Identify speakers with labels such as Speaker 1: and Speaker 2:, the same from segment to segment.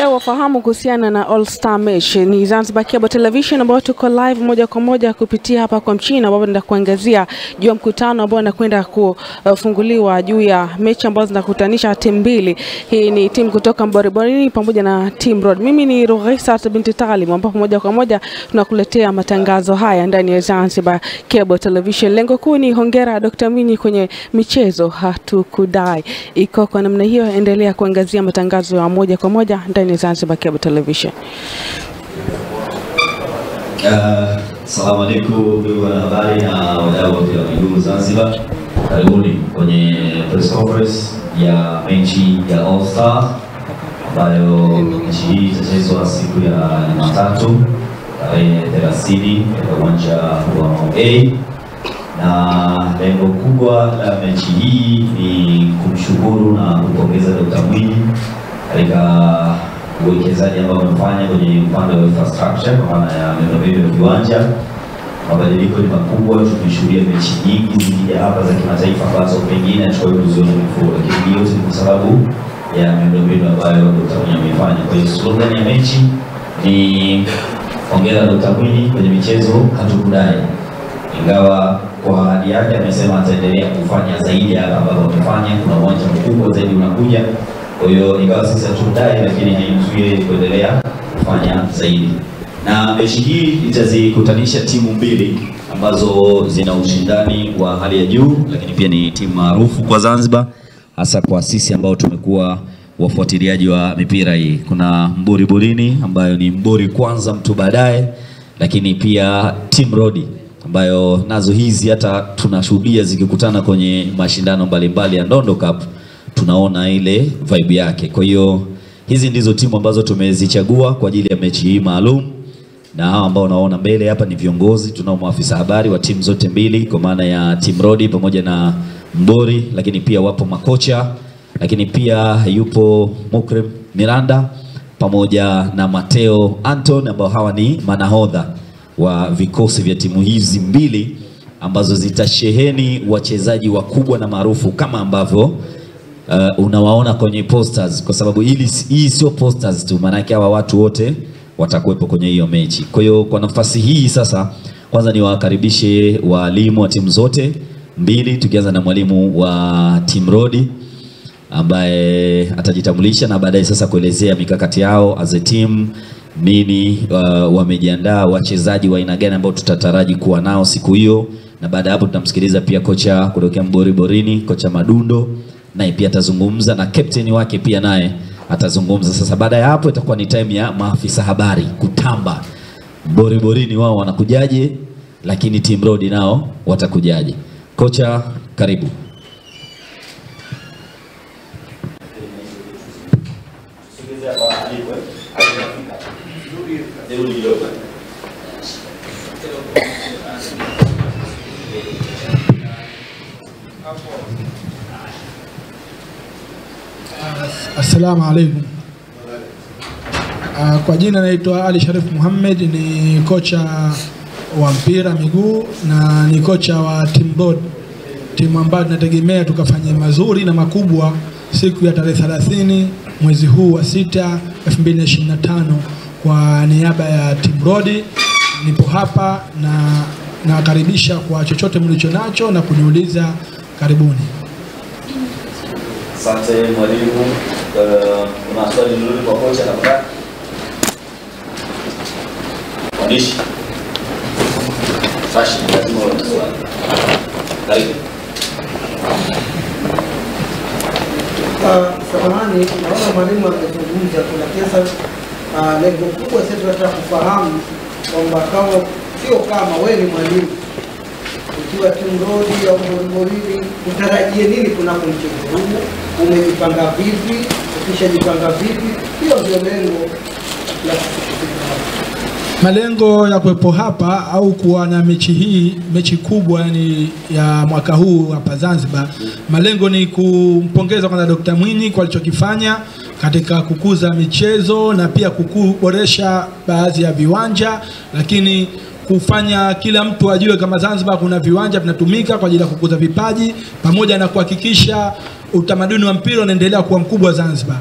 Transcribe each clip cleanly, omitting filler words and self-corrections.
Speaker 1: Leo wafahamu kuhusiana na All Star Match. Ni Zanzibar Cable Television ambao tuko live moja kwa moja kupitia hapa kwa Mchina, ambapo tunaenda kuangazia juu ya mkutano ambao unakwenda kufunguliwa juu ya mechi ambazo zinakutanisha timu mbili. Hii ni timu kutoka Mboriborini pamoja na Team Road. Mimi ni Ruhaisat binti Talim, ambapo moja kwa moja tunakuletea matangazo haya ndani ya Zanzibar Cable Television. Lengo kuu ni hongera Dr. Mwinyi kwenye michezo hatukudai. Iko kwa namna hiyo, endelea kuangazia matangazo ya moja kwa moja ndani ya Zanzibar Cable Television.
Speaker 2: Assalamu alaikum ndugu wanahabari na wadau wa miguu Zanzibar. Karibuni kwenye press conference ya mechi ya All Star ambayo mechi hii itachezwa siku ya Jumatatu tarehe 30 katika uwanja wa A. Na lengo kubwa la mechi hii ni kumshukuru na kumpongeza Dr. Mwinyi katika uwekezaji ambao wamefanya kwenye upande wa infrastructure kwa maana ya miundombinu ya viwanja. Mabadiliko ni makubwa, tumeshuhudia mechi nyingi zikija hapa za kimataifa ambazo pengine hatukuwahi kuziona before, lakini yote ni kwa sababu ya miundombinu ambayo Dr. Mwinyi amefanya. Kwa hiyo slogan ya mechi ni hongera Dr. Mwinyi kwenye michezo hatukudai. Ingawa kwa ahadi yake amesema ataendelea kufanya zaidi hapa ambapo amefanya, kuna uwanja mkubwa zaidi unakuja. Kwa hiyo ingawa sisi hatudai, lakini haimzuii kuendelea kufanya zaidi. Na mechi hii itazikutanisha timu mbili ambazo zina ushindani wa hali ya juu, lakini pia ni timu maarufu kwa Zanzibar, hasa kwa sisi ambao tumekuwa wafuatiliaji wa mipira hii. Kuna Mboriborini ambayo ni Mbori kwanza mtu baadaye, lakini pia Team Road ambayo nazo hizi hata tunashuhudia zikikutana kwenye mashindano mbalimbali ya Ndondo Cup, tunaona ile vibe yake. Kwa hiyo hizi ndizo timu ambazo tumezichagua kwa ajili ya mechi hii maalum, na hao ambao unaona mbele hapa ni viongozi. Tunao maafisa habari wa timu zote mbili kwa maana ya Team Road pamoja na Mbori, lakini pia wapo makocha, lakini pia yupo Mukrem Miranda pamoja na Mateo Anton, ambao hawa ni manahodha wa vikosi vya timu hizi mbili ambazo zitasheheni wachezaji wakubwa na maarufu kama ambavyo unawaona kwenye posters, kwa sababu hii sio posters tu, maana yake hawa watu wote watakuwepo kwenye hiyo mechi. Kwa hiyo kwa nafasi hii sasa, kwanza ni wakaribishe walimu wa timu zote mbili, tukianza na mwalimu wa Team Road ambaye atajitambulisha na baadaye sasa kuelezea mikakati yao as a team, nini wamejiandaa, wachezaji wa aina gani ambao tutataraji kuwa nao siku hiyo. Na baada hapo tutamsikiliza pia kocha kutoka Mboriborini, kocha Madundo, naye pia atazungumza, na captain wake pia naye atazungumza. Sasa baada ya hapo itakuwa ni time ya maafisa habari kutamba Mboriborini wao wanakujaje, lakini Team Road nao watakujaje. Kocha, karibu.
Speaker 3: Assalamu alaikum. Kwa jina naitwa Ali Sharif Muhammad, ni kocha wa mpira miguu na ni kocha wa Team Road, timu ambayo tunategemea tukafanye mazuri na makubwa siku ya tarehe 30 mwezi huu wa 6 2025. Kwa niaba ya Team Road nipo hapa na nakaribisha kwa chochote mlicho nacho na kuniuliza. Karibuni.
Speaker 2: Asante mwalimu. Kuna swali nzuri kwa kocha na mkaka. Mwandishi. Sashi, lazima uwe na swali. Karibu.
Speaker 4: Samahani, naona mwalimu amezungumza kuna kesa. Lengo kubwa sisi tunataka kufahamu kwamba kama wewe ni mwalimu ukiwa Team Road au Mboriborini, utarajie nini kunako mchezo huu? Umejipanga vipi? Ukishajipanga vipi? Hiyo ndio lengo la
Speaker 3: malengo ya kuwepo hapa au kuwa na mechi hii, mechi kubwa ni ya mwaka huu hapa Zanzibar. Malengo ni kumpongeza kwanza Dr. Mwinyi kwa alichokifanya katika kukuza michezo na pia kuboresha baadhi ya viwanja, lakini kufanya kila mtu ajue kama Zanzibar kuna viwanja vinatumika kwa ajili ya kukuza vipaji pamoja na kuhakikisha utamaduni wa mpira unaendelea kuwa mkubwa Zanzibar.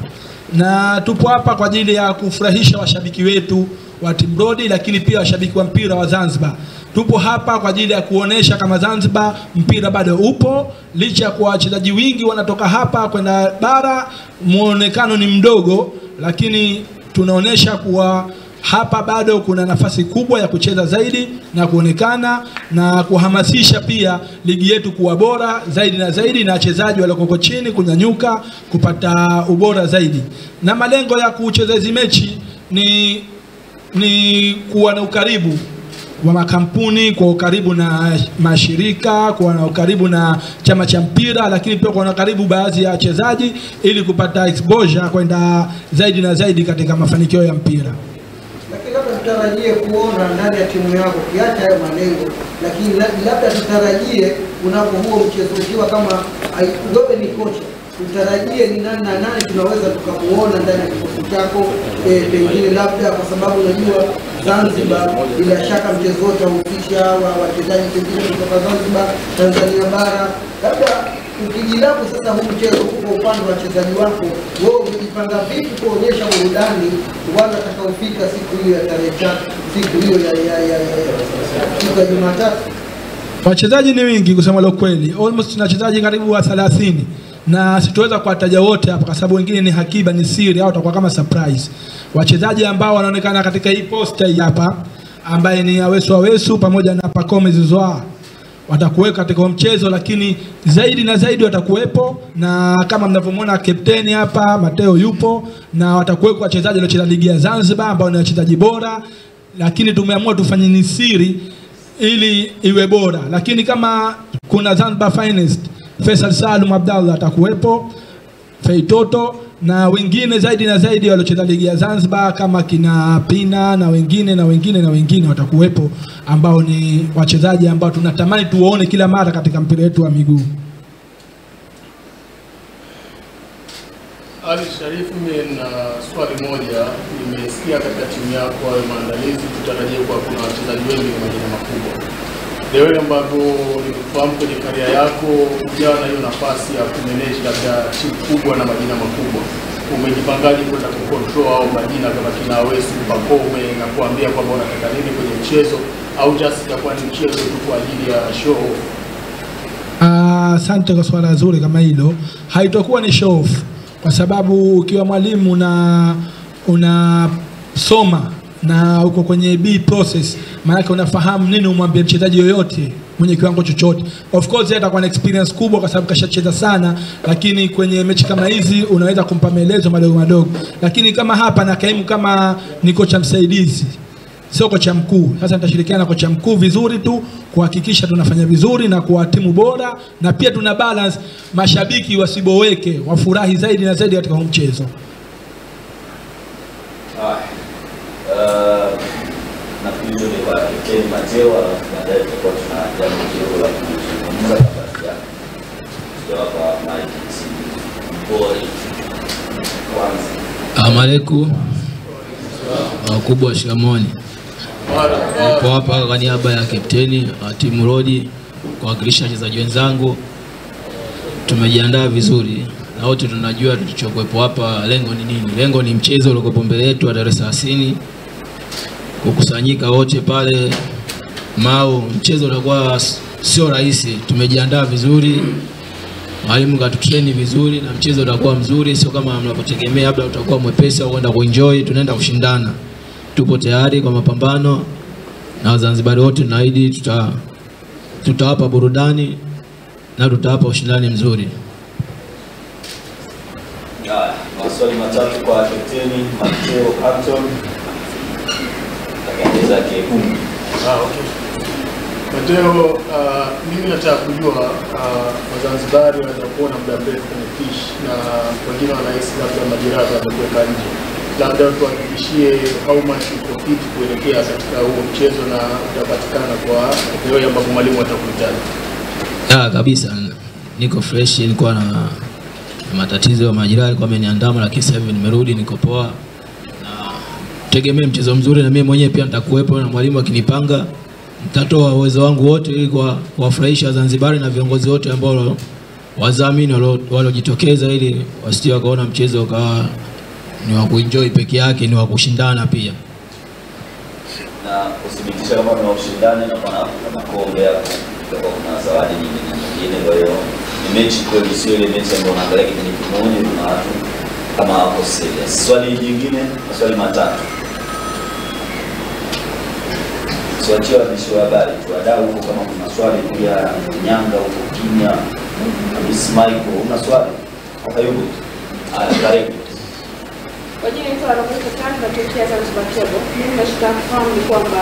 Speaker 3: na tupo hapa kwa ajili ya kufurahisha washabiki wetu wa Team Road, lakini pia washabiki wa mpira wa Zanzibar. Tupo hapa kwa ajili ya kuonesha kama Zanzibar mpira bado upo, licha kwa wachezaji wingi wanatoka hapa kwenda bara, muonekano ni mdogo, lakini tunaonesha kuwa hapa bado kuna nafasi kubwa ya kucheza zaidi na kuonekana na kuhamasisha pia ligi yetu kuwa bora zaidi na zaidi, na wachezaji walioko chini kunyanyuka kupata ubora zaidi. Na malengo ya kucheza hizi mechi ni kuwa na ukaribu wa makampuni, kwa ukaribu na mashirika, kwa na ukaribu na chama cha mpira, lakini pia kwa na ukaribu baadhi ya wachezaji ili kupata exposure kwenda zaidi na zaidi katika mafanikio ya mpira.
Speaker 4: Lakini labda tutarajie kuona ndani ya timu yako kiacha hayo malengo, lakini labda tutarajie unapo huo mchezo ukiwa kama wewe ni kocha, tutarajie ni nani na nani tunaweza tukamuona ndani ya kikosi chako, pengine labda kwa sababu unajua Zanzibar bila shaka mchezo wote uhusisha wachezaji pengine kutoka Zanzibar, Tanzania bara, labda ukijilapo sasa huu mchezo kwa upande wa wachezaji wako, wewe umejipanga vipi kuonyesha burudani wale watakaofika siku hiyo ya tarehe 3, siku hiyo ya Jumatatu?
Speaker 3: Wachezaji ni wengi kusema la kweli, almost tuna wachezaji karibu wa 30, na sitoweza kuwataja wote hapa kwa sababu wengine ni hakiba, ni siri, au watakuwa kama surprise. Wachezaji ambao wanaonekana katika hii poster hii hapa, ambaye ni Awesu pamoja na Pacome Zouzoua, watakuwepo katika mchezo, lakini zaidi na zaidi watakuwepo, na kama mnavyomuona kapteni hapa Mateo yupo, na watakuwepo wachezaji waliocheza ligi ya Zanzibar ambao ni wachezaji bora, lakini tumeamua tufanye ni siri ili iwe bora. Lakini kama kuna Zanzibar Finest, Faisal Salum Abdallah atakuwepo, Feitoto na wengine zaidi na zaidi waliocheza ligi ya Zanzibar kama kina Pina na wengine watakuwepo, ambao ni wachezaji ambao tunatamani tuwaone kila mara katika mpira wetu wa miguu.
Speaker 5: Ali Sharif, mimi na swali moja. Nimesikia katika timu yako hayo maandalizi, tutarajia kwa kuna wachezaji wengi wa majina makubwa. Leo ambavyo nilifahamu kwenye karia yako ujawa na hiyo nafasi ya kumanage labda timu kubwa na majina makubwa, umejipangaje kwenda kucontrol au majina kama kina Awesu, Pacome, na kuambia kwamba unataka nini kwenye mchezo, au just itakuwa ni mchezo tu kwa ajili ya show?
Speaker 3: Asante kwa swala zuri kama hilo. Haitakuwa ni show off, kwa sababu ukiwa mwalimu na unasoma na uko kwenye B process, maana unafahamu nini umwambie mchezaji yoyote mwenye kiwango chochote. Of course atakuwa na experience kubwa kwa sababu kashacheza sana, lakini kwenye mechi kama hizi unaweza kumpa maelezo madogo madogo. Lakini kama hapa na kaimu kama ni kocha msaidizi, sio kocha mkuu. Sasa nitashirikiana na kocha mkuu vizuri tu kuhakikisha tunafanya vizuri na kuwa timu bora, na pia tuna balance, mashabiki wasiboweke, wafurahi zaidi na zaidi katika mchezo.
Speaker 2: Nafikiri ndio kwa Ken Mateo, baadaye tutakuwa tuna jambo kidogo la kuzungumza kabla ya kutoka Mike Boy kwanza.
Speaker 6: Amalaikum. Wakubwa shikamoni. Nipo hapa kwa niaba ya kapteni wa Team Road kuwakilisha wachezaji wenzangu. Tumejiandaa vizuri na wote tunajua tulichokuepo hapa lengo ni nini. Lengo ni mchezo uliokuwa mbele yetu wa tarehe 30, kukusanyika wote pale Mau. Mchezo utakuwa sio rahisi, tumejiandaa vizuri, mwalimu katutrain vizuri, na mchezo utakuwa mzuri, sio kama mnapotegemea labda utakuwa mwepesi au kwenda kuenjoy. Tunaenda kushindana, tupo tayari kwa mapambano, na Wazanzibari wote tunaahidi tutawapa burudani na tutawapa ushindani mzuri.
Speaker 2: Maswali matatu kwa kapteni Mateo Capton. Okay.
Speaker 5: Mateo, mimi nataka kujua Wazanzibari wanaweza kuona muda mrefu kwenye pitch, na wengine wanahisi labda majeraha yamekuweka nje. Labda tuhakikishie how much uko fit kuelekea katika huo mchezo na utapatikana kwa leo ambapo mwalimu atakuhitaji.
Speaker 6: Kabisa niko fresh, nilikuwa na matatizo ya majeraha yalikuwa yameniandama, lakini sasa hivi nimerudi, niko poa. Tegemea mchezo mzuri, na mimi mwenyewe pia nitakuwepo, na mwalimu akinipanga nitatoa uwezo wangu wote ili kuwafurahisha Wazanzibari na viongozi wote ambao wadhamini waliojitokeza, ili wasije wakaona mchezo ni wa kuenjoy peke yake, ni wa kushindana pia.
Speaker 2: Na kuthibitisha kama kuna ushindani na kuna makombe hapo, kuna zawadi nyingine. Kwa hiyo ni mechi kweli, sio ile mechi ambayo unaangalia kwenye kimoja kuna watu kama hapo serious. Swali jingine, maswali matatu. Swali wa habari, wadau huko kama kuna swali pia, Nyanga huko kimya, Miss Michael, una swali? Karibu. Karibu.
Speaker 1: Kwa jina la Ramadhani Khan natokea Zanzibar Kebo. Mimi nashtaka kufahamu ni kwamba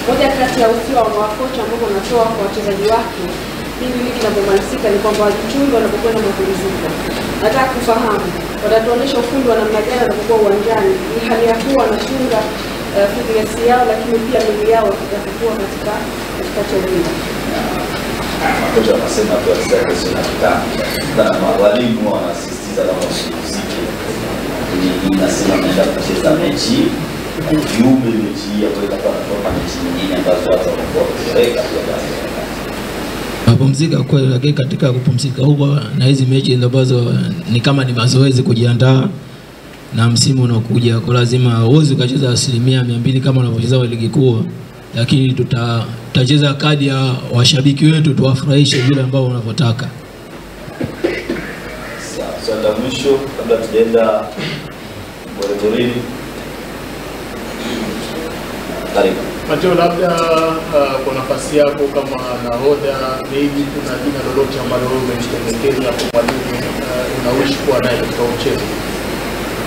Speaker 1: moja kati ya usia wa kocha ambao wanatoa kwa wachezaji wake hili ligi linapomalizika ni kwamba wachungi wanapokwenda mapumziko. Nataka kufahamu watatuonesha ufundi wa namna gani wanapokuwa uwanjani, ni hali ya kuwa wanachunga fitness yao, lakini pia mwili yao itakuwa katika ulingo.
Speaker 2: Kocha anasema kwa sasa sina kitabu. Na walimu wanasisitiza kama mshiriki nasema naenda kucheza mechi kiume, mechi ya kuweza kutoka mechi nyingine ambazo watu wanakuwa kushereka kwa basi.
Speaker 6: Mapumzika kweli, lakini katika kupumzika huko na hizi mechi ambazo ni kama ni mazoezi kujiandaa na msimu unaokuja, kwa lazima uweze kucheza 200% kama unavyocheza ligi kuu, lakini tutacheza kadi ya washabiki wetu, tuwafurahishe vile ambao wanavyotaka.
Speaker 2: Swali la mwisho kabla tujaenda Boreboreni. Karibu.
Speaker 5: Mateo, labda kwa nafasi yako kama nahodha, maybe kuna jina lolote ambalo wewe umejipendekeza kwa mwalimu unawishi kuwa naye katika mchezo?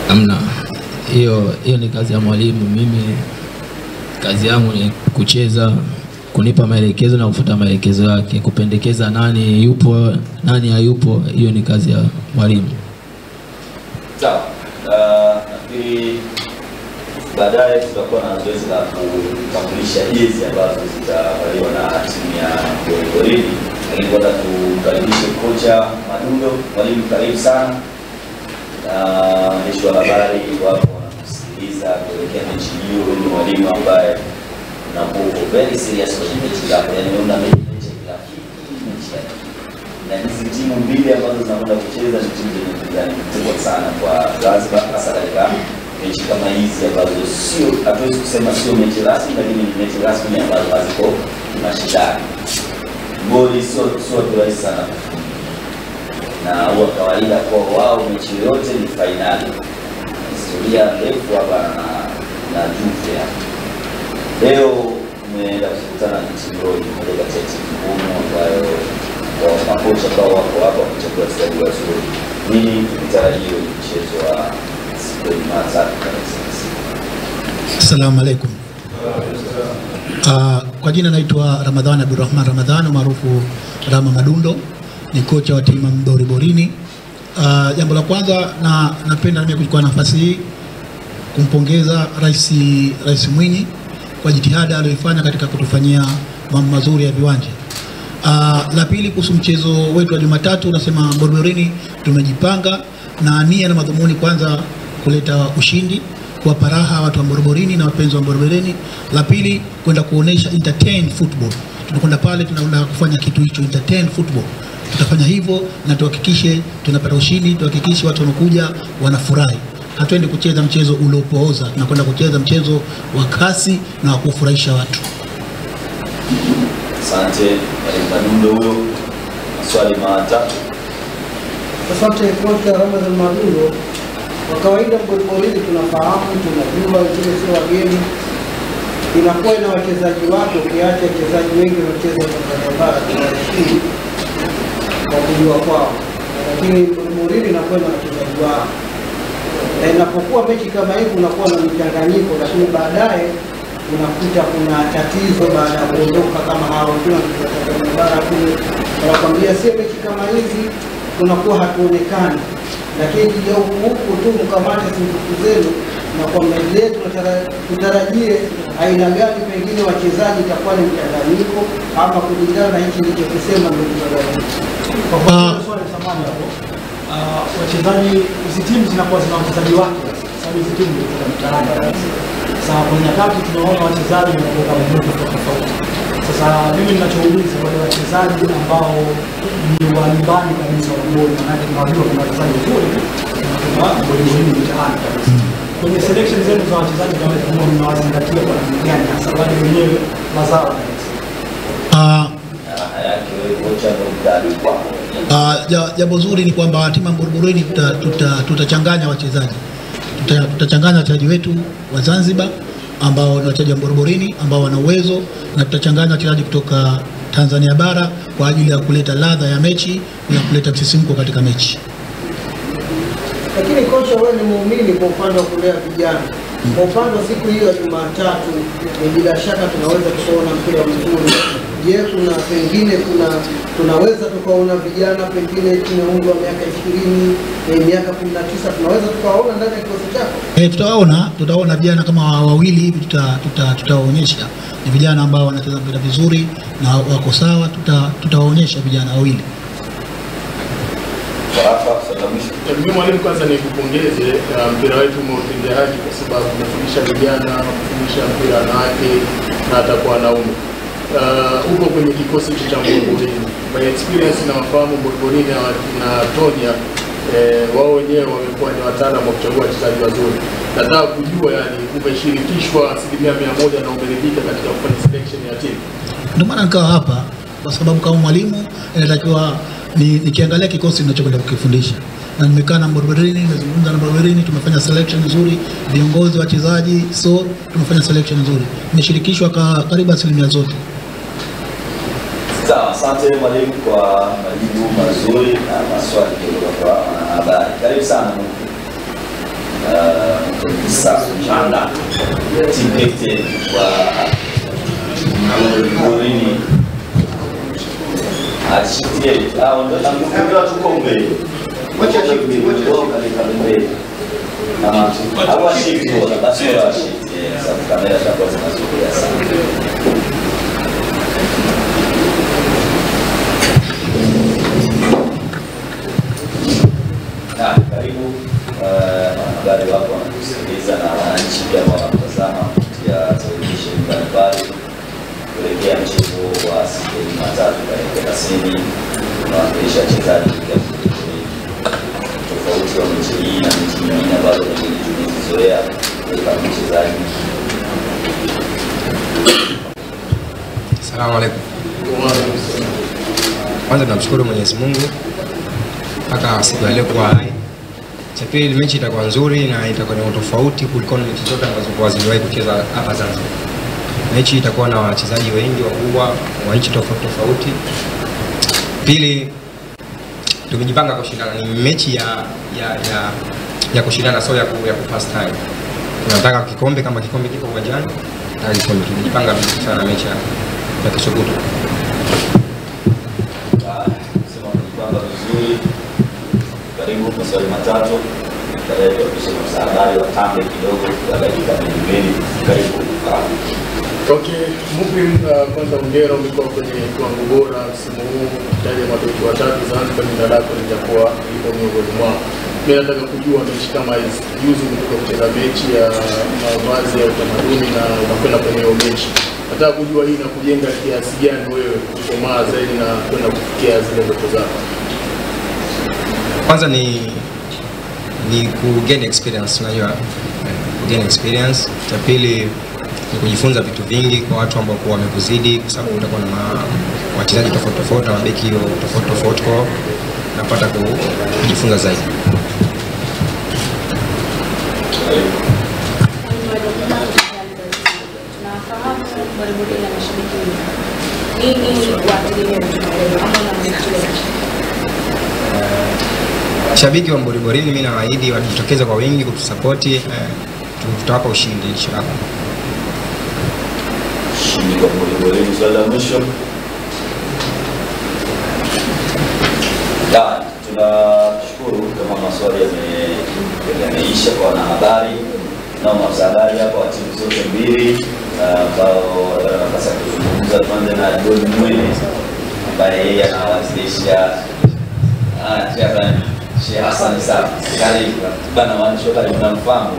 Speaker 6: Hamna. Hiyo ni kazi ya mwalimu. Mimi kazi yangu ni kucheza, kunipa maelekezo na kufuata maelekezo yake, kupendekeza nani yupo nani hayupo, hiyo ni kazi ya mwalimu.
Speaker 2: Sawa. Nafikiri baadaye tutakuwa na zoezi la kutambulisha jezi ambazo zitavaliwa na timu ya Boreboreni. Lakini kwanza tukaribishe kocha Madundo. Mwalimu, karibu sana. Waandishi wa habari wako wanakusikiliza kuelekea mechi hiyo. Ni mwalimu ambaye unakuwa very serious kwenye mechi zako, yani una mechi kila mechi na hizi timu mbili ambazo zinakwenda kucheza ni timu zenye upinzani mkubwa sana kwa Zanzibar, hasa katika mechi kama hizi ambazo sio, hatuwezi kusema sio mechi rasmi, lakini ni mechi rasmi ambazo haziko mashindano. Goli sio rahisi sana na huwa kawaida kwa wao mechi yote ni finali. Historia ndefu hapa na Juve. Leo tumeenda kukutana na timu Road, moja kati ya timu ngumu ambayo kwa makocha ambao wako hapa kuchagua wachezaji wazuri. Nini tunatarajia mchezo wa siku ya Jumatatu kabisa?
Speaker 7: Assalamu alaikum. Kwa jina naitwa Ramadhani Abdurrahman Ramadhani maarufu Rama Madundo, ni kocha wa timu Boreboreni. Jambo la kwanza napenda mimi kuchukua nafasi hii kumpongeza Rais Mwinyi kwa jitihada aliyofanya katika kutufanyia mambo mazuri ya viwanja. La pili, kuhusu mchezo wetu wa Jumatatu, nasema Boreboreni tumejipanga na nia na madhumuni, kwanza kuleta ushindi, kuwapa raha watu wa Boreboreni na wapenzi wa Boreboreni. La pili, kwenda kuonesha entertain football. Tunakwenda pale tunaenda kufanya kitu hicho, entertain football. Tutafanya hivyo na tuhakikishe tunapata ushindi, tuhakikishe watu wanakuja wanafurahi. Hatuendi kucheza mchezo uliopooza, tunakwenda kucheza mchezo wa kasi na wa kufurahisha watu.
Speaker 2: Asante. Madundo huyo. Swali matatu.
Speaker 4: Asante kocha Ramadhani Madundo. Kwa kawaida Boreboreni tunafahamu, tunajua zile sio wageni. Inakuwa na wachezaji wake, ukiacha wachezaji wengi wanacheza kwa bara tunaheshimu kwa kujua kwao. Lakini Boreboreni inakuwa na wachezaji wao. Na inapokuwa mechi kama hivi unakuwa na mchanganyiko, lakini baadaye unakuta kuna tatizo baada ya kuondoka kama hao tunataka bara kule. Wanakwambia sio mechi kama hizi tunakuwa hatuonekani. Lakini kija huku tu mkamate siku zenu na kwa mbele tutarajie aina gani pengine wachezaji itakuwa ni mchanganyiko ama kulingana na hichi nilichosema ndio tutarajie.
Speaker 8: Kwa swali samani hapo, wachezaji hizi timu zinakuwa zina wachezaji wake, sababu hizi timu ndio mtaani. Sasa kwa nyakati tunaona wachezaji wanatoka maeneo tofauti. Sasa mimi ninachouliza wale wachezaji ambao ni wa nyumbani kabisa wa Boreboreni, maana tunajua kuna wachezaji wazuri na Boreboreni mtaani kabisa. kwenye selection zenu za wachezaji kama mnawazingatia kwa namna gani hasa wale wenyewe mazao?
Speaker 7: Jambo zuri ni kwamba timu ya Mboroboreni tutachanganya wachezaji. Tutachanganya wachezaji wetu wa Zanzibar ambao ni wachezaji wa Mboroboreni ambao wana uwezo, na tutachanganya wachezaji kutoka Tanzania bara kwa ajili ya kuleta ladha ya mechi na kuleta msisimko katika mechi.
Speaker 4: Lakini kocha, wewe ni muumini kwa upande wa kulea vijana. Kwa upande wa siku hiyo ya Jumatatu, bila shaka tunaweza kuona mpira mzuri. Je, kuna pengine tunaweza tukaona vijana pengine chini ya umri wa miaka 20, miaka 19 tunaweza tukaona ndani ya kikosi chako?
Speaker 7: Tutaona vijana kama wawili hivi tutawaonyesha. Ni vijana ambao wanacheza mpira vizuri na wako sawa, tutawaonyesha vijana wawili.
Speaker 5: Mimi mwalimu, kwanza nikupongeze, mpira wetu umeutendea haki kwa sababu umefundisha vijana, umefundisha mpira wanawake na hata kwa wanaume. Uko kwenye kikosi cha Mboroboreni. By experience na mafahamu Mboroboreni na Tonya, wao wenyewe wamekuwa ni wataalamu wa kuchagua wachezaji wazuri. Nataka kujua yani umeshirikishwa 100% na umeridhika katika kufanya selection ya timu.
Speaker 7: Ndio maana nikawa hapa kwa sababu kama mwalimu inatakiwa nikiangalia kikosi ninachokwenda kukifundisha. Na nimekaa na Mboroboreni, nimezungumza na Mboroboreni, tumefanya selection nzuri, viongozi wachezaji, so tumefanya selection nzuri. Nimeshirikishwa karibu asilimia zote.
Speaker 2: Sawa, asante mwalimu kwa majibu mazuri na maswali kutoka kwa wanahabari. Karibu sana Mtisa Chanda, team captain wa Mboroboreni. Achitie hao ndio tunamkumbusha tukombe. Wacha mbele. Hawa shift wala basi wa shift. Sababu kamera zako zinazuia sana. Karibu habari wako wanakusikiliza na wananchi pia wanatazama kupitia television mbalimbali kuelekea mchezo wa siku ya Jumatatu katika Kasini. Tunawakilisha wachezaji tofauti wa mechi hii na mechi nyingine ambazo tumezizoea kwa mchezaji.
Speaker 9: Asalamu alaykum. Kwanza tunamshukuru Mwenyezi Mungu mpaka siku ya leo kwa hai. Cha pili, mechi itakuwa nzuri na itakuwa na tofauti kuliko mechi zote ambazo kwa ziliwahi kucheza hapa Zanzibar. Mechi itakuwa na wachezaji wengi wakubwa wa nchi tofauti tofauti. Pili, tumejipanga kushindana, ni mechi ya kushindana, sio ya kupass time. Tunataka kikombe, kama kikombe kiko uwanjani na kikombe, tumejipanga vizuri sana mechi ya kesho kutwa.
Speaker 2: Sema tumejipanga vizuri. Karibu maswali matatu. Baadaye tutasema msaada wa tambe kidogo kwa dakika mbili. Karibu.
Speaker 5: Okay, Mukrim, kwanza hongera, umekuwa kwenye kiwango bora msimu huu. Taji mabeki watatu Zanzibar, jina lako litakuwa lipo miongoni mwao. Mimi nataka kujua mechi kama hizi, juzi umetoka kucheza mechi ya mavazi ya utamaduni na unakwenda kwenye hiyo mechi. Nataka kujua hii inakujenga kiasi gani wewe kukomaa zaidi na kwenda kufikia zile ndoto zako.
Speaker 9: Kwanza ni ku gain experience, unajua gain experience. Cha pili ni kujifunza vitu vingi kwa watu ambao wamekuzidi, kwa sababu utakuwa na wachezaji tofauti tofauti na mabeki tofauti tofauti, kwa napata kujifunza zaidi. Shabiki wa Mboroboreni, mimi nawaahidi wajitokeze kwa wingi kutusapoti, tutawapa ushindi inshallah.
Speaker 2: Ushindi kwa Mboroboreni. Swali la mwisho. Tunashukuru kama maswali yameisha kwa wanahabari na maafisa hapa wa timu zote mbili ambao wanapasa kuzungumza. Tuanze na John Mwene ambaye yeye anawakilisha Sheikh Hassan Safi. Karibu bana, waandishi wa habari mnamfahamu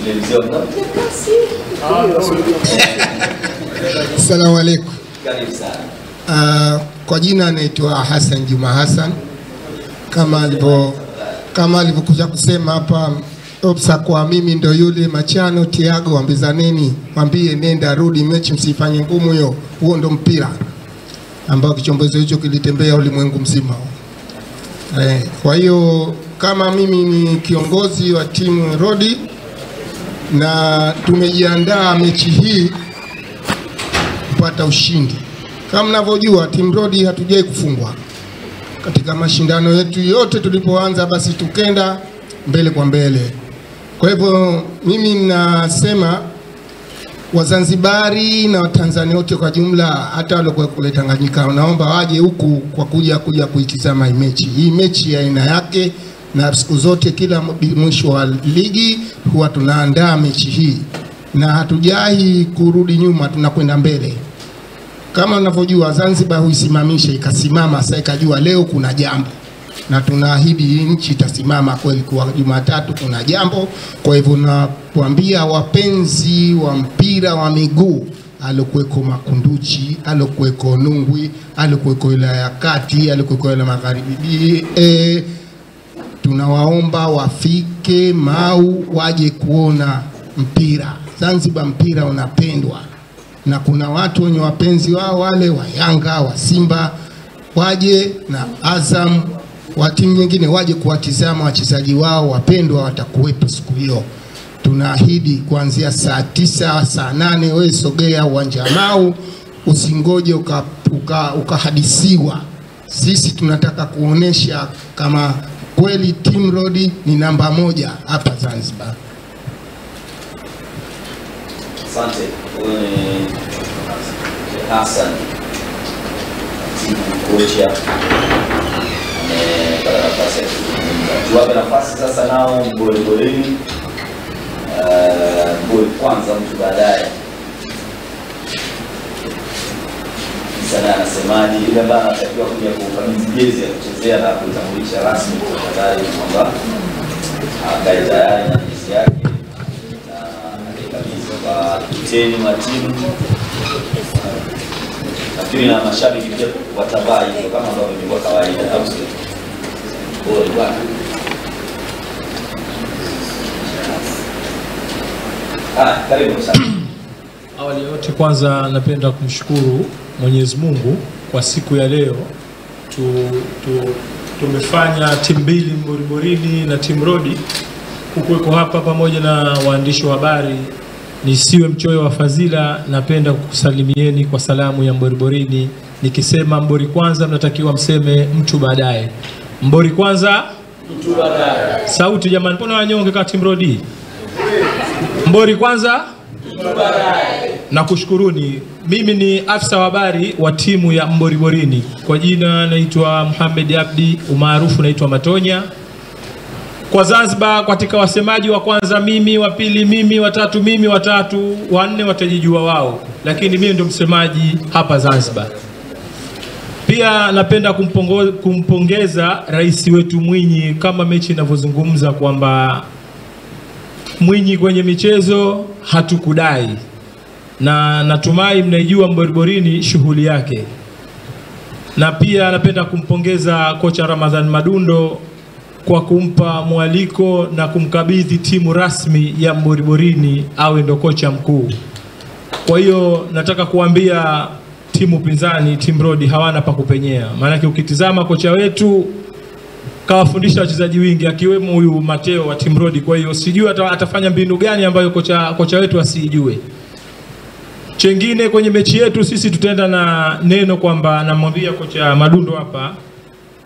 Speaker 2: ile mzee wa
Speaker 10: Assalamu alaykum.
Speaker 2: Karibu sana.
Speaker 10: Kwa jina anaitwa Hassan Juma Hassan. Kama alivyokuja kusema hapa Opsa kwa mimi ndo yule Machano Tiago, ambizaneni, mwambie nenda rudi, mechi msifanye ngumu hiyo. Huo ndo mpira ambao kichombozo hicho kilitembea ulimwengu mzima. Kwa hiyo kama mimi ni kiongozi wa timu Rodi na tumejiandaa mechi hii kupata ushindi. Kama mnavyojua timu Rodi hatujai kufungwa katika mashindano yetu yote tulipoanza, basi tukenda mbele kwa mbele. Kwa hivyo mimi nasema Wazanzibari na Watanzania wote kwa jumla, hata waliokuwa kule Tanganyika, naomba waje huku kwa kuja kuitizama hii mechi. Hii mechi ya aina yake, na siku zote kila mwisho wa ligi huwa tunaandaa mechi hii na hatujahi kurudi nyuma, tunakwenda mbele. Kama unavyojua Zanzibar huisimamisha ikasimama, sasa ikajua leo kuna jambo, na tunaahidi nchi itasimama kweli kwa Jumatatu kuna jambo. Kwa hivyo nakuambia wapenzi wa mpira wa miguu, alokuweko Makunduchi, alokuweko Nungwi, alokuweko wilaya ya Kati, alokuweko wilaya Magharibi, tunawaomba wafike Mau waje kuona mpira. Zanzibar mpira unapendwa, na kuna watu wenye wapenzi wao wale wa Yanga, wa Simba, waje na Azam, wa timu nyingine waje kuwatizama wachezaji wao wapendwa, watakuwepo siku hiyo. Tunaahidi kuanzia saa 9 saa 8 wewe sogea uwanja Mau, usingoje ukahadisiwa. Sisi tunataka kuonesha kama kweli Team Rodi ni namba 1 hapa Zanzibar.
Speaker 2: Asante. Hassan kocha tuwape nafasi sasa nao Mboreboreni Mbori kwanza mtu baadaye. Sana anasemaje yule ambaye anatakiwa kuja kukabidhi jezi ya kuchezea na kutambulisha rasmi kwa habari kwamba akae tayari na jezi yake na akikabidhi kwa kiteni wa timu. Nafikiri na mashabiki pia watavaa hivyo kama ambavyo ilikuwa kawaida au sio? Bora bwana. Karibu sana.
Speaker 11: Awali yote kwanza napenda kumshukuru Mwenyezi Mungu kwa siku ya leo. Tumefanya timu mbili Mboriborini na timu Rodi kukuweko hapa pamoja na waandishi wa habari. Nisiwe mchoyo wa fadhila, napenda kukusalimieni kwa salamu ya Mboriborini. Nikisema Mbori kwanza mnatakiwa mseme mtu baadaye. Mbori kwanza mtu baadaye. Sauti jamani, mbona wanyonge kama timu Rodi? Mbori kwanza mtu baadaye. Nakushukuruni. Mimi ni afisa wa habari wa timu ya Mboriborini. Kwa jina naitwa Muhammad Abdi, umaarufu naitwa Matonya. Kwa Zanzibar katika wasemaji wa kwanza mimi, wa pili mimi, wa tatu mimi, wa tatu, wa nne watajijua wao, lakini mimi ndo msemaji hapa Zanzibar. Pia napenda kumpongeza rais wetu Mwinyi, kama mechi inavyozungumza kwamba Mwinyi kwenye michezo hatukudai, na natumai mnaijua Mboriborini shughuli yake. Na pia napenda kumpongeza kocha Ramadhan Madundo kwa kumpa mwaliko na kumkabidhi timu rasmi ya Mboriborini awe ndo kocha mkuu. Kwa hiyo nataka kuambia timu pinzani, timu Rodi hawana pa kupenyea. Maana ukitizama kocha wetu kawafundisha wachezaji wengi akiwemo huyu Mateo wa timu Rodi. Kwa hiyo sijui atafanya mbinu gani ambayo kocha wetu asijue. Chengine kwenye mechi yetu sisi tutaenda na neno kwamba, namwambia kocha Madundo hapa,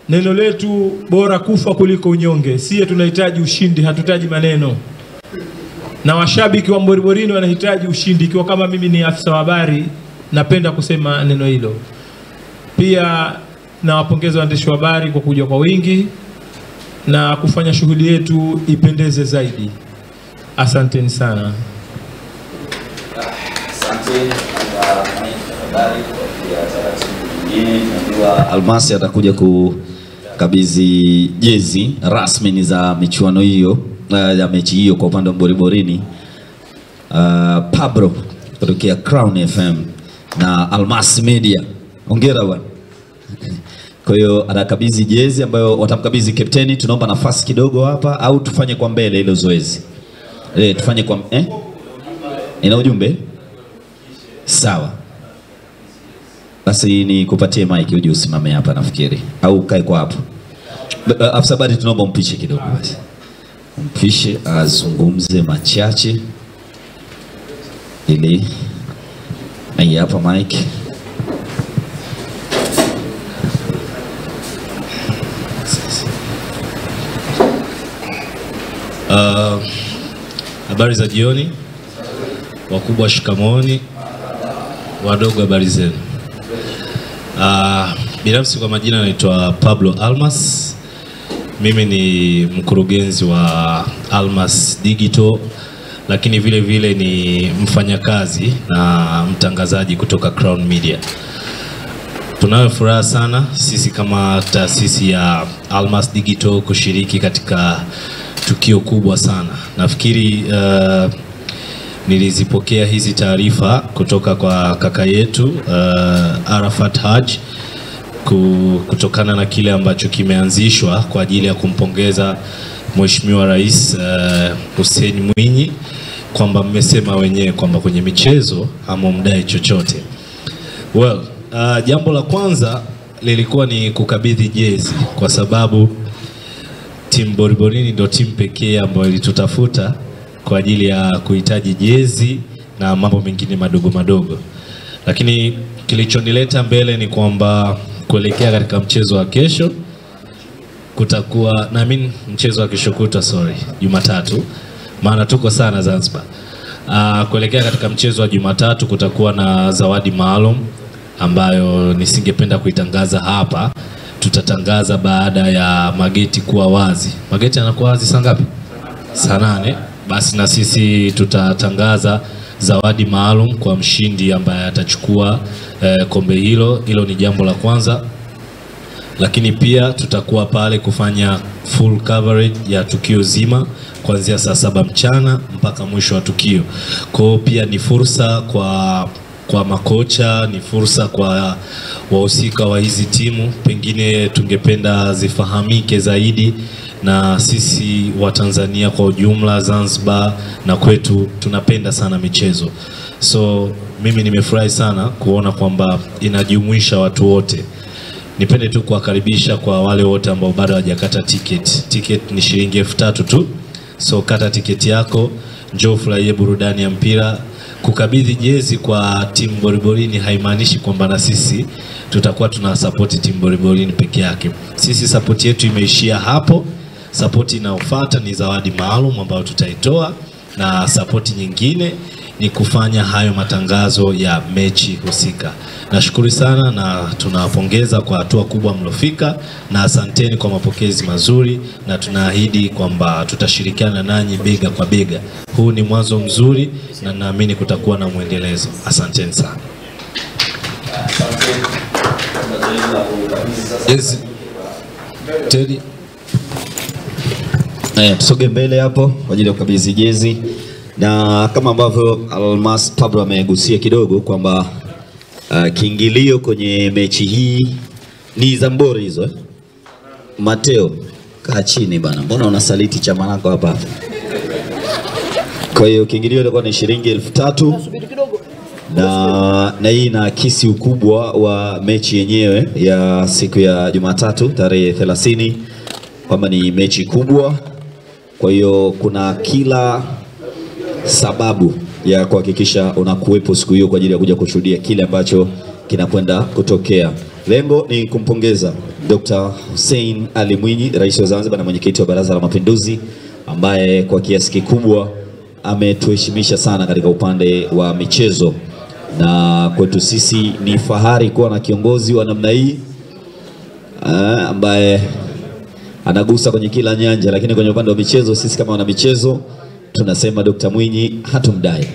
Speaker 11: neno letu bora kufa kuliko unyonge. Sisi tunahitaji ushindi, hatutaji maneno. Na washabiki wa Mboriborini wanahitaji ushindi. Ikiwa kama mimi ni afisa wa habari, napenda kusema neno hilo. Pia nawapongeza waandishi wa habari kwa kuja kwa wingi na kufanya shughuli yetu ipendeze zaidi. Asanteni sana.
Speaker 2: Asante kwa habari kwa taratibu nyingine. Tunajua Almasi atakuja kukabidhi jezi rasmi za michuano hiyo, ya mechi hiyo kwa upande wa Mboriborini. Pablo kutokea Crown FM na Almas Media. Hongera bwana. Kwa hiyo atakabidhi jezi ambayo watamkabidhi kapteni. Tunaomba nafasi kidogo hapa au tufanye kwa mbele ile zoezi. Tufanye kwa ina ujumbe? Sawa. Basi ni kupatie mic uje usimame hapa nafikiri. Au kae kwa hapo. Afisa habari tunaomba mpishe kidogo basi. Mpishe azungumze machache. Ili na hapa mic.
Speaker 12: Habari za jioni, wakubwa shikamoni, wadogo habari zenu. Binafsi kwa majina naitwa Pablo Almas. Mimi ni mkurugenzi wa Almas Digital, lakini vile vile ni mfanyakazi na mtangazaji kutoka Crown Media. Tunayo furaha sana sisi kama taasisi ya Almas Digital kushiriki katika tukio kubwa sana. Nafikiri nilizipokea hizi taarifa kutoka kwa kaka yetu Arafat Haj kutokana na kile ambacho kimeanzishwa kwa ajili ya kumpongeza Mheshimiwa Rais Hussein Mwinyi, kwamba mmesema wenyewe kwamba kwenye michezo hamumdai chochote. Well, jambo la kwanza lilikuwa ni kukabidhi jezi, kwa sababu timu Boriborini ndio timu pekee ambayo ilitutafuta kwa ajili ya kuhitaji jezi na mambo mengine madogo madogo. Lakini kilichonileta mbele ni kwamba kuelekea katika mchezo wa kesho kutakuwa mchezo wa kesho kutwa, Jumatatu, maana tuko sana Zanzibar. Kuelekea katika mchezo wa Jumatatu kutakuwa na zawadi maalum ambayo nisingependa kuitangaza hapa. Tutatangaza baada ya mageti kuwa wazi. Mageti yanakuwa wazi saa ngapi? Saa 8. Basi na sisi tutatangaza zawadi maalum kwa mshindi ambaye atachukua kombe hilo. Hilo ni jambo la kwanza. Lakini pia tutakuwa pale kufanya full coverage ya tukio zima kuanzia saa 7 mchana mpaka mwisho wa tukio. Kwa pia ni fursa kwa makocha, ni fursa kwa wahusika wa hizi timu, pengine tungependa zifahamike zaidi na sisi wa Tanzania kwa ujumla, Zanzibar na kwetu tunapenda sana michezo. So mimi nimefurahi sana kuona kwamba inajumuisha watu wote. Nipende tu kuwakaribisha kwa wale wote ambao bado hawajakata ticket. Ticket ni shilingi 3,000 tu. So kata tiketi yako, njoo furahie burudani ya mpira. Kukabidhi jezi kwa timu Boriborini haimaanishi kwamba na sisi tutakuwa tuna support timu Boriborini peke yake. Sisi support yetu imeishia hapo. Support inayofuata ni zawadi maalum ambayo tutaitoa, na support nyingine ni kufanya hayo matangazo ya mechi husika. Nashukuru sana na tunawapongeza kwa hatua kubwa mlofika, na asanteni kwa mapokezi mazuri, na tunaahidi kwamba tutashirikiana nanyi bega kwa bega. Huu ni mwanzo mzuri na naamini kutakuwa na mwendelezo. Asanteni sana.
Speaker 2: Yes. Teddy. Tusoge mbele hapo kwa ajili ya kukabidhi jezi, na kama ambavyo Almas Pablo amegusia kidogo kwamba kiingilio kwenye mechi hii ni Zambori hizo Mateo, kaa chini bana, mbona unasaliti chama lako hapa? Kwa hiyo kiingilio ilikuwa ni shilingi 3,000, na hii inaakisi ukubwa wa mechi yenyewe ya siku ya Jumatatu tarehe 30, kwamba ni mechi kubwa. Kwa hiyo kuna kila sababu ya kuhakikisha unakuwepo siku hiyo kwa ajili ya kuja kushuhudia kile ambacho kinakwenda kutokea. Lengo ni kumpongeza Dr. Hussein Ali Mwinyi, Rais wa Zanzibar na mwenyekiti wa Baraza la Mapinduzi, ambaye kwa kiasi kikubwa ametuheshimisha sana katika upande wa michezo, na kwetu sisi ni fahari kuwa na kiongozi wa namna hii ambaye anagusa kwenye kila nyanja. Lakini kwenye upande wa michezo, sisi kama wana michezo tunasema Dr. Mwinyi hatumdai.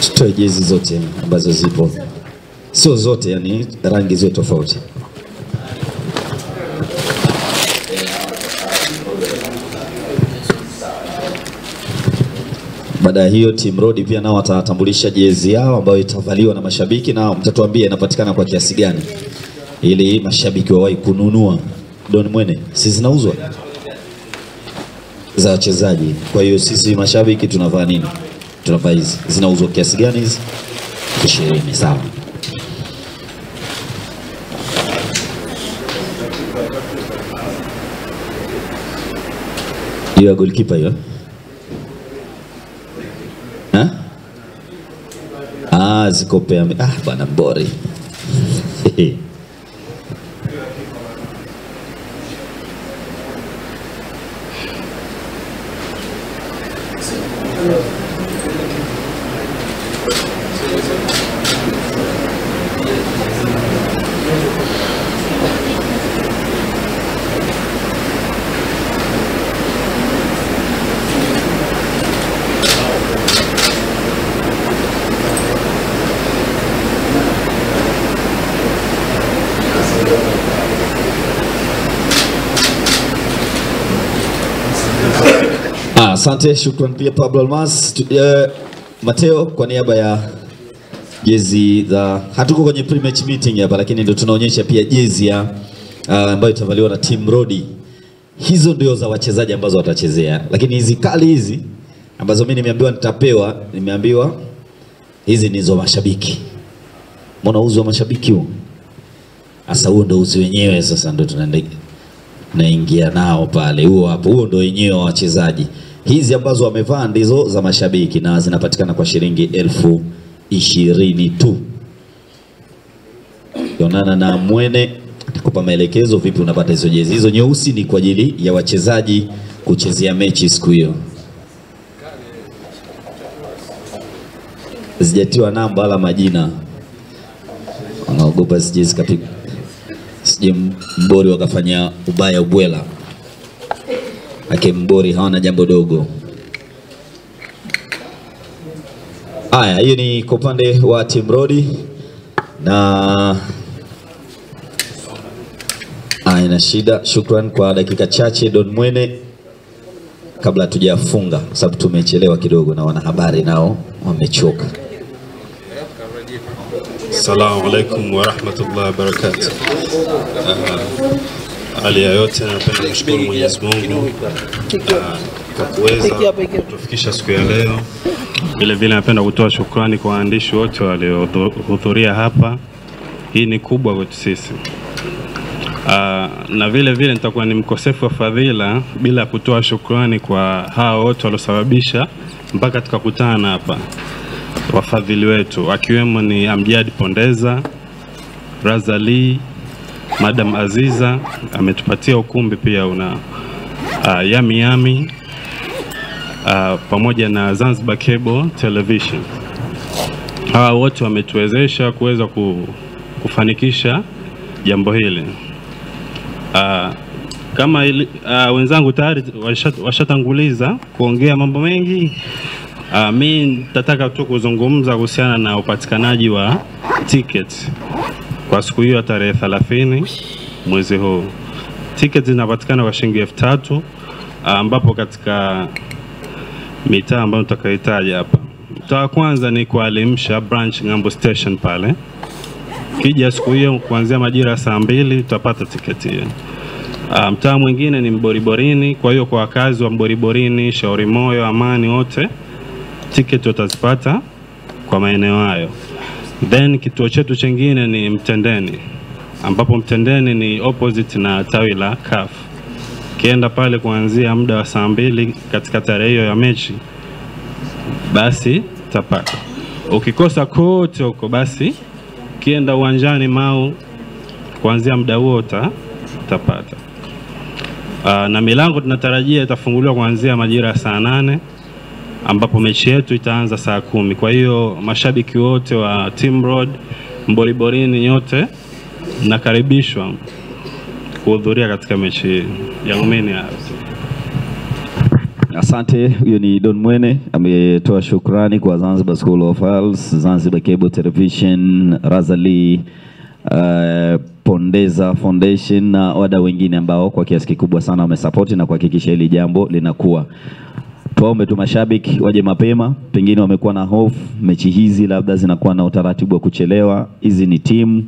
Speaker 2: Tutoe jezi zote ambazo zipo, sio zote, yani rangi zote tofauti. Baada ya hiyo Team Road pia nao watatambulisha jezi yao ambayo itavaliwa na mashabiki, na mtatuambia inapatikana kwa kiasi gani ili mashabiki wawahi kununua. Don Mwene, sisi zinauzwa? za wachezaji. Kwa hiyo sisi mashabiki tunavaa nini? Tunavaa hizi. Zinauzwa kiasi gani hizi? 20. Sawa. Hiyo goalkeeper hiyo. Ziko pea. Bana Mbori. Asante, shukran pia Pablo Almas. Mateo, kwa niaba ya jezi za, hatuko kwenye pre-match meeting hapa, lakini ndio tunaonyesha pia jezi ya ambayo itavaliwa na Team Rodi. Hizo ndio za wachezaji ambazo watachezea, lakini hizi kali hizi ambazo mimi nimeambiwa nitapewa, nimeambiwa hizi ni za mashabiki. Mbona uzo wa mashabiki huo? Asa huo ndio uzi wenyewe, sasa ndio tunaingia nao pale. Huo hapo, huo ndio wenyewe wa wachezaji. Hizi ambazo wamevaa ndizo za mashabiki na zinapatikana kwa shilingi 20,000 tu. Yonana na Mwene atakupa maelekezo vipi unapata hizo jezi. Hizo nyeusi ni kwa ajili ya wachezaji kuchezea mechi siku hiyo. Zijatiwa namba wala majina. Wanaogopa sijezi kapika. Sije Mbori wakafanya ubaya ubwela. Ake Mbori hawana jambo dogo. Haya, hiyo ni kwa upande wa Team Rodi na haina shida. Shukran kwa dakika chache Don Mwene kabla tujafunga, sababu tumechelewa kidogo na wanahabari nao wamechoka.
Speaker 13: Assalamu alaikum wa rahmatullahi wa barakatuh. Hali ya yote napenda kushukuru Mwenyezi Mungu kwa kuweza kutufikisha siku ya leo. Vile vile napenda kutoa shukrani kwa waandishi wote waliohudhuria hapa. Hii ni kubwa kwetu sisi. Na vile vile nitakuwa ni mkosefu wa fadhila bila kutoa shukrani kwa hao wote waliosababisha mpaka tukakutana hapa. Wafadhili wetu akiwemo ni Amjad Pondeza, Razali, Madam Aziza ametupatia ukumbi pia una Yami Yami pamoja na Zanzibar Cable Television. Hawa wote wametuwezesha kuweza kufanikisha jambo hili. Kama wenzangu tayari washatanguliza kuongea mambo mengi, mimi nitataka tu kuzungumza kuhusiana na upatikanaji wa ticket kwa siku hiyo tarehe 30 mwezi huu. Tickets zinapatikana kwa shilingi 3,000 ambapo katika mitaa ambayo tutakayohitaji hapa. Mtaa wa kwanza ni kwa Alimsha branch Ngambo Station pale. Kija siku hiyo kuanzia majira saa 2 tutapata tiketi hiyo. Mtaa mwingine ni Mboriborini, kwa hiyo kwa wakazi wa Mboriborini, Shauri Moyo, Amani wote tiketi utazipata kwa maeneo hayo. Then kituo chetu chingine ni Mtendeni, ambapo Mtendeni ni opposite na tawi la CAF. Kienda pale kuanzia muda wa saa 2 katika tarehe hiyo ya mechi, basi tapata. Ukikosa kote huko, basi kienda uwanjani Mau kuanzia muda huo utapata. Na milango tunatarajia itafunguliwa kuanzia majira ya saa 8 ambapo mechi yetu itaanza saa 10. Kwa hiyo mashabiki wote wa Team Road, Mboriborini nyote nakaribishwa kuhudhuria katika mechi ya Umenia.
Speaker 2: Asante. Huyo ni Don Mwene ametoa shukrani kwa Zanzibar School of Health, Zanzibar Cable Television, Razali, Pondeza Foundation na wadau wengine ambao kwa kiasi kikubwa sana wamesupporti na kuhakikisha hili jambo linakuwa. tuombe tu mashabiki waje mapema, pengine wamekuwa na hofu mechi hizi labda zinakuwa na utaratibu wa kuchelewa. Hizi ni timu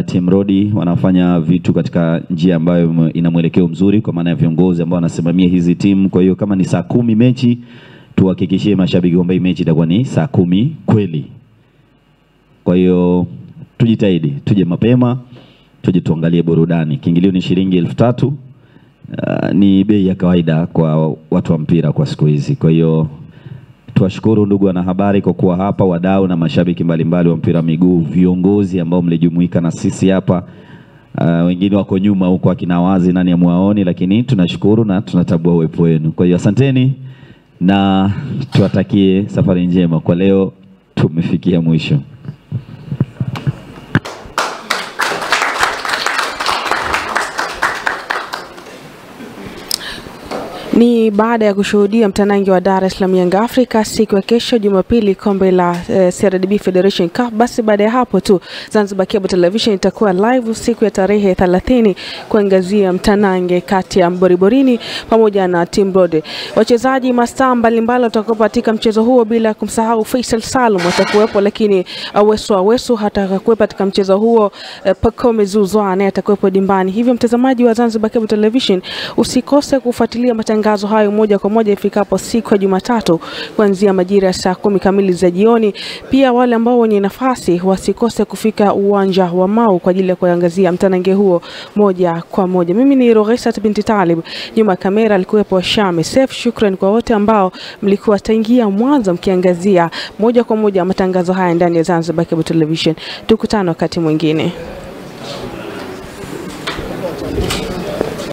Speaker 2: Team Road wanafanya vitu katika njia ambayo ina mwelekeo mzuri kwa maana ya viongozi ambao wanasimamia hizi timu. Kwa hiyo kama ni saa 10 mechi, tuhakikishie mashabiki kwamba hii mechi itakuwa ni saa 10 kweli. Kwa hiyo tujitahidi, tuje mapema, tuje tuangalie burudani. Kiingilio ni shilingi 3,000. Ni bei ya kawaida kwa watu wa mpira kwa siku hizi. Kwa hiyo tuwashukuru ndugu wanahabari kwa kuwa hapa, wadau na mashabiki mbalimbali wa mpira miguu, viongozi ambao mlijumuika na sisi hapa. Wengine wako nyuma huko akina wazi nani amuaoni, lakini tunashukuru na tunatambua uwepo wenu. Kwa hiyo asanteni na tuwatakie safari njema. Kwa leo tumefikia mwisho.
Speaker 1: Ni baada ya kushuhudia mtanangi wa Dar es Salaam Young Africa siku ya kesho Jumapili kombe la CRDB Federation Cup. Basi baada ya hapo tu Zanzibar Cable Television itakuwa live siku ya tarehe 30 kuangazia mtanange kati ya Mboriborini pamoja na Team Road. Wachezaji mastaa mbalimbali watakuwa katika mchezo huo, bila kumsahau Faisal Salum atakuwepo, lakini Awesu hatakuwepo katika mchezo huo. Pacome Zouzoua naye atakuwepo dimbani. Hivyo mtazamaji wa Zanzibar Cable Television, usikose kufuatilia matangazo hayo moja kwa moja ifikapo siku ya Jumatatu kuanzia majira ya saa 10 kamili za jioni. Pia wale ambao wenye nafasi wasikose kufika uwanja wa Mau kwa ajili ya kuangazia mtanange huo moja kwa moja. Mimi ni Rogesat binti Talib, nyuma kamera alikuwepo Shame Saif. Shukrani kwa wote ambao mlikuwa tangia mwanzo mkiangazia moja kwa moja matangazo haya ndani ya Zanzibar Cable Television. Tukutane wakati mwingine.